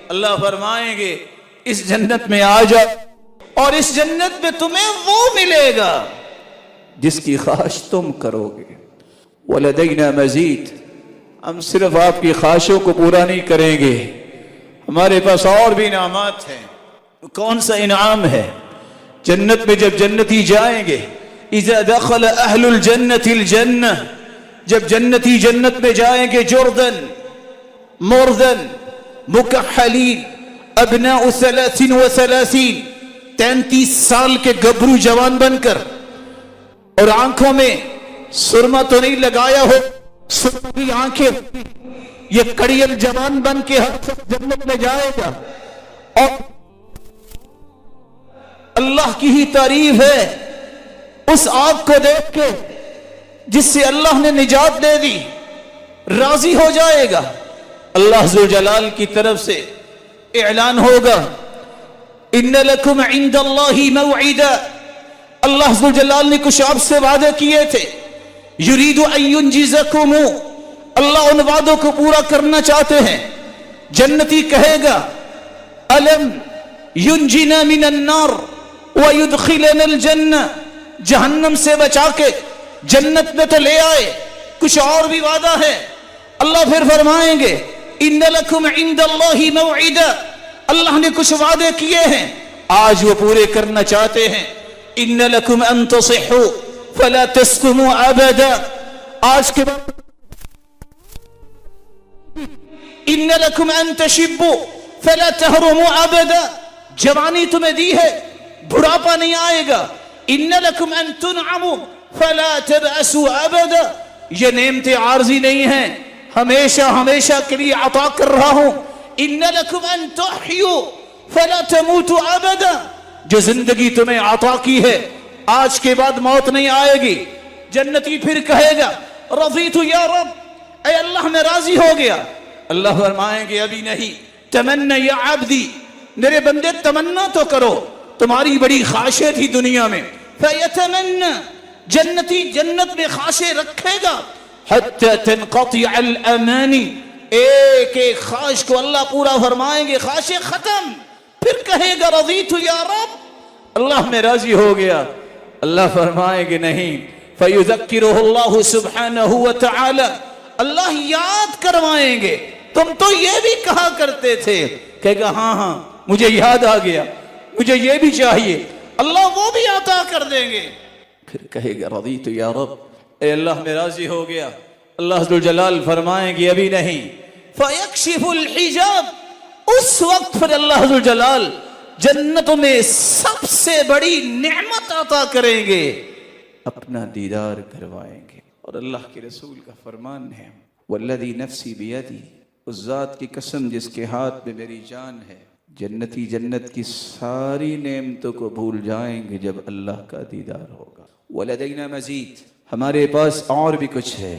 اللہ فرمائیں گے اس جنت میں آ جاؤ اور اس جنت میں تمہیں وہ ملے گا جس کی خواہش تم کرو گے. وَلَدَيْنَا مَزِيدٌ، ہم صرف آپ کی خواہشوں کو پورا نہیں کریں گے، ہمارے پاس اور بھی انعامات ہیں. کون سا انعام ہے؟ جنت میں جب جنتی جائیں گے، اذا دخل اہل الجنت الجنہ، جب جنتی جنت میں جائیں گے، جردن مردن مکحلین ابناء 33 33 سال کے گبرو جوان بن کر، اور آنکھوں میں سرما تو نہیں لگایا ہو، سرما کی آنکھیں، یہ کڑیل جوان بن کے ہر شخص جنت میں جائے گا. اور اللہ کی ہی تعریف ہے اس آگ کو دیکھ کے جس سے اللہ نے نجات دے دی، راضی ہو جائے گا. اللہ ذوالجلال کی طرف سے اعلان ہوگا ان لکم عند اللہ موعدا، اللہ ذوالجلال نے کچھ آپ سے وعدے کیے تھے. یرید ان ینجزکم، اللہ ان وعدوں کو پورا کرنا چاہتے ہیں. جنتی کہے گا الم ینجنا من النار ویدخلنا الجنہ، جہنم سے بچا کے جنت میں تو لے آئے، کچھ اور بھی وعدہ ہے. اللہ پھر فرمائیں گے ان لکم عند اللہ موعدا، اللہ نے کچھ وعدے کیے ہیں، آج وہ پورے کرنا چاہتے ہیں. ان لکم ان تصحوا فلا تسقموا ابدا، آج کے بعد ان لکم ان تشبوا فلا تهرموا ابدا، جوانی تمہیں دی ہے، بڑھاپا نہیں آئے گا. ان لکم ان تنعموا فلا تبأسوا ابدا، یہ نعمتیں عارضی نہیں ہیں، ہمیشہ ہمیشہ کے لیے عطا کر رہا ہوں. ان لکم ان تحیوا فلا تموتوا ابدا، جو زندگی تمہیں عطا کی ہے آج کے بعد موت نہیں آئے گی. جنتی پھر کہے گا رضیت یا رب، اے اللہ میں راضی ہو گیا. اللہ فرمائیں گے ابھی نہیں، تمنا یا عبدی، میرے بندے تمنا تو کرو، تمہاری بڑی خواہشیں تھی دنیا میں. فیتمنا، جنتی جنت میں خواہشیں رکھے گا حتی تنقطع الامانی، ایک ایک خواہش کو اللہ پورا فرمائیں گے، خواہشیں ختم. پھر کہے گا رضیت یا رب، اللہ میں راضی ہو گیا. اللہ فرمائیں گے نہیں، فیذکرہ اللہ سبحانہ وتعالی، اللہ یاد کروائیں گے تم تو یہ بھی کہا کرتے تھے. کہے گا ہاں ہاں مجھے یاد آ گیا، مجھے یہ بھی چاہیے، اللہ وہ بھی عطا کر دیں گے. پھر کہے گا رضیت یا رب، اے اللہ میں راضی ہو گیا. اللہ ذوالجلال فرمائیں گے ابھی نہیں. فیکشف الحجاب، اس وقت پھر اللہ ذوالجلال جنت میں سب سے بڑی نعمت عطا کریں گے، اپنا دیدار کروائیں گے. اور اللہ کے رسول کا فرمان ہے والذی نفسی بیدی، اس ذات کی قسم جس کے ہاتھ میں میری جان ہے، جنتی جنت کی ساری نعمتوں کو بھول جائیں گے جب اللہ کا دیدار ہوگا. ولدینا مزید، ہمارے پاس اور بھی کچھ ہے.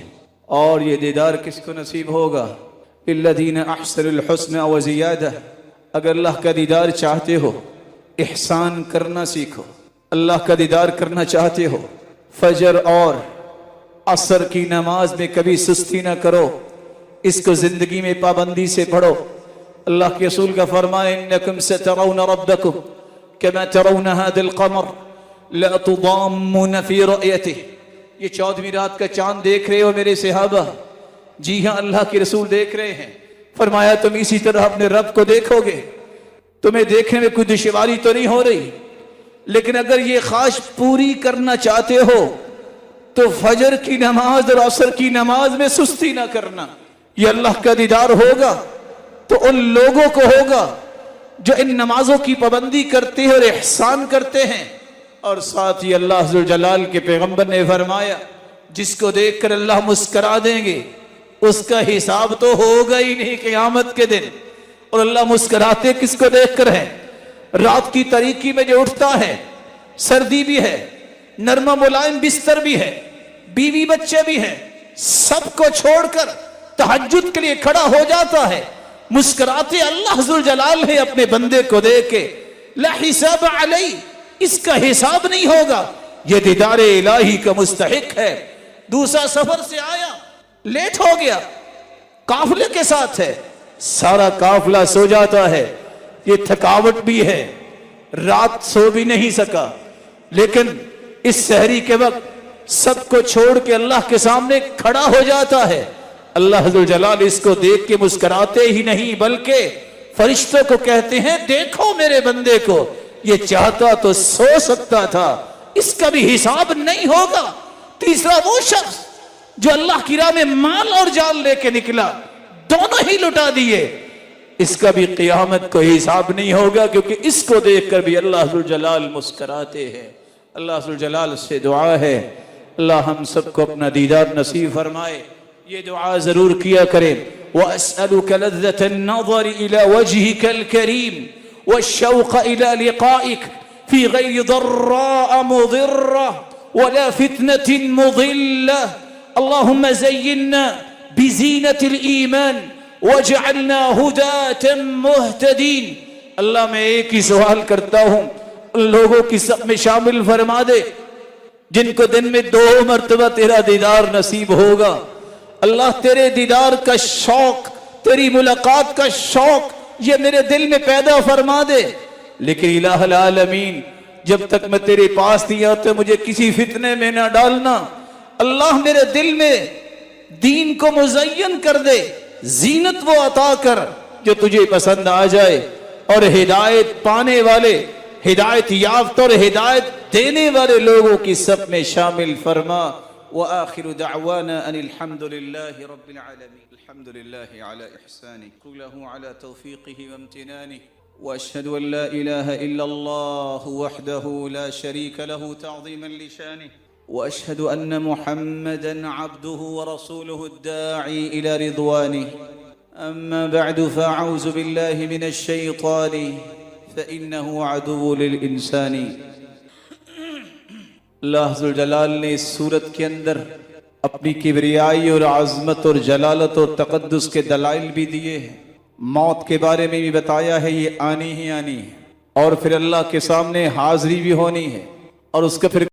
اور یہ دیدار کس کو نصیب ہوگا؟ للذین احسنوا الحسنى وزیادہ. اگر اللہ کا دیدار چاہتے ہو، احسان کرنا سیکھو. اللہ کا دیدار کرنا چاہتے ہو، فجر اور عصر کی نماز میں کبھی سستی نہ کرو، اس کو زندگی میں پابندی سے پڑھو. اللہ کے رسول کا فرمان انکم سترون ربکم کما ترون هذا القمر لا تضامون فی رؤیتہ. یہ 14ویں رات کا چاند دیکھ رہے ہو میرے صحابہ؟ جی ہاں اللہ کے رسول دیکھ رہے ہیں. فرمایا تم اسی طرح اپنے رب کو دیکھو گے، تمہیں دیکھنے میں کوئی دشواری تو نہیں ہو رہی. لیکن اگر یہ خواہش پوری کرنا چاہتے ہو تو فجر کی نماز اور عصر کی نماز میں سستی نہ کرنا. یہ اللہ کا دیدار ہوگا تو ان لوگوں کو ہوگا جو ان نمازوں کی پابندی کرتے ہیں اور احسان کرتے ہیں. اور ساتھ ہی اللہ ذوالجلال کے پیغمبر نے فرمایا جس کو دیکھ کر اللہ مسکرا دیں گے اس کا حساب تو ہوگا ہی نہیں قیامت کے دن. اور اللہ مسکراتے کس کو دیکھ کر ہے؟ رات کی تاریکی میں جو اٹھتا ہے، سردی بھی ہے، نرم و ملائم بستر بھی ہے، بیوی بچے بھی ہیں، سب کو چھوڑ کر تہجد کے لیے کھڑا ہو جاتا ہے. مسکراتے اللہ ذوالجلال ہے اپنے بندے کو دیکھ کے. لا حساب علی، اس کا حساب نہیں ہوگا. یہ دیدار الہی کا مستحق ہے. دوسرا سفر سے آیا، لیٹ ہو گیا، قافلے کے ساتھ ہے، سارا قافلہ سو جاتا ہے، یہ تھکاوٹ بھی ہے، رات سو بھی نہیں سکا، لیکن اس سحری کے وقت سب کو چھوڑ کے اللہ کے سامنے کھڑا ہو جاتا ہے۔ اللہ ذوالجلال اس کو دیکھ کے مسکراتے ہی نہیں بلکہ فرشتوں کو کہتے ہیں دیکھو میرے بندے کو، یہ چاہتا تو سو سکتا تھا، اس کا بھی حساب نہیں ہوگا۔ تیسرا وہ شخص جو اللہ کی راہ میں مال اور جان لے کے نکلا، دونوں ہی لٹا دیے، اس کا بھی قیامت کو حساب نہیں ہوگا، کیونکہ اس کو دیکھ کر بھی اللہ ذوالجلال مسکراتے ہیں۔ اللہ ذوالجلال سے دعا ہے اللہ ہم سب کو اپنا دیدار نصیب فرمائے۔ یہ دعا ضرور کیا کریں، وَأَسْأَلُكَ لَذَّةَ النَّظَرِ إِلَى وَجْهِكَ الْكَرِيمِ وَالشَّوْقَ إِلَى لِقَائِكَ فِي غَيْرِ ضَرَّاءَ مُضِرَّةٍ وَلَا فِتْنَةٍ مُضِلَّةٍ اللهم زينا بزينة الإيمان وجعلنا هداة مهتدين۔ اللہ میں ایک ہی سوال کرتا ہوں، ان لوگوں کی سب میں شامل فرما دے جن کو دن میں 2 مرتبہ تیرا دیدار نصیب ہوگا۔ اللہ تیرے دیدار کا شوق، تیری ملاقات کا شوق یہ میرے دل میں پیدا فرما دے، لیکن الہ العالمین جب تک میں تیرے پاس نہیں آتا مجھے کسی فتنے میں نہ ڈالنا۔ اللہ میرے دل میں دین کو مزین کر دے، زینت وہ عطا کر جو تجھے پسند آ جائے، اور ہدایت پانے والے، ہدایت یافتہ اور ہدایت دینے والے لوگوں کی سب میں شامل فرما۔ وآخر دعوانا ان الحمد لله رب العالمين۔ الحمد لله على إحسانه كله على توفيقه وامتنانه، وأشهد أن لا إله إلا الله وحده لا شريك له تعظيما لشانه، وأشهد أن محمدا عبده ورسوله الداعي إلى رضوانه، أما بعد فأعوذ بالله من الشيطان فإنه عدو للإنسان۔ اللہ ذوالجلال نے اس سورت کے اندر اپنی کبریائی اور عظمت اور جلالت اور تقدس کے دلائل بھی دیے ہیں، موت کے بارے میں بھی بتایا ہے یہ آنی ہی آنی ہے، اور پھر اللہ کے سامنے حاضری بھی ہونی ہے، اور اس کا پھر